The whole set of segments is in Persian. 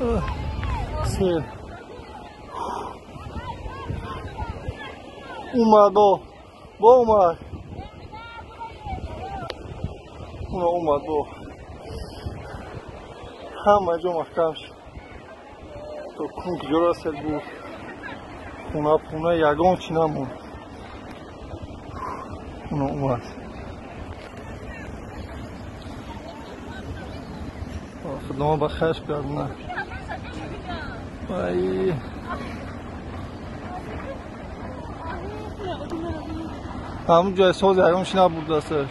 سه اومد با اومد اونا اومد با همه جا محکم شد تو کون کجا رسید بود خونه پونه یگان چی نمون اونا اومد خدا ما بخش کردن وای همون جای ساز یگانش نبود دسته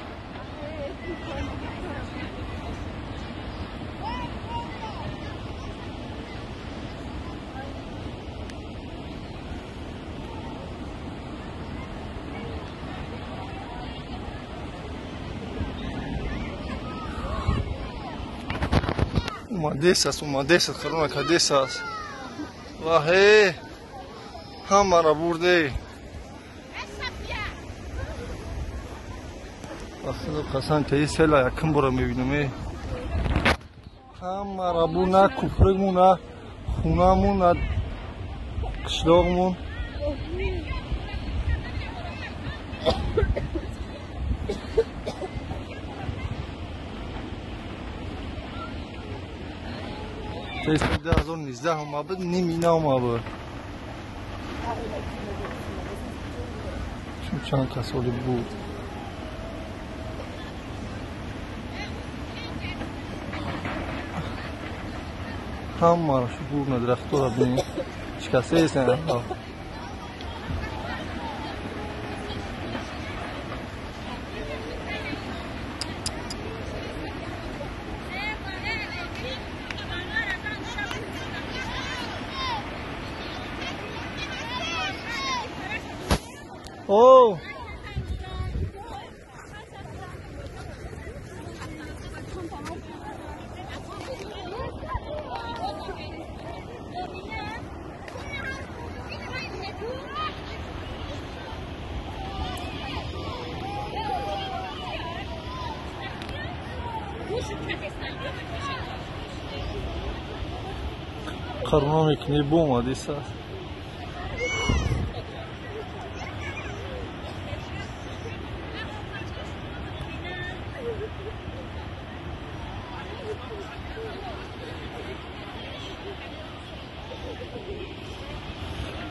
اومده است خرونه که دیست است و هی همه را برده خدا قسم که این سیل یکم برا میبینم همه را برد نه کفرگمون نه خونهمون نه قشلاقمون تیست 2019 هم بود نیمینه هم بود چون چند کسالی بود همه را شکور ندرخت را بینیم شکسته ایستن اوه قرنامه کنی بوم آدیسه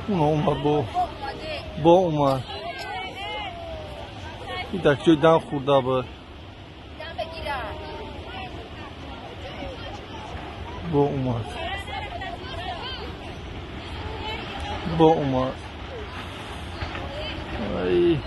اونا اومد با اومد این دک جای دم خورده بود با اومد ای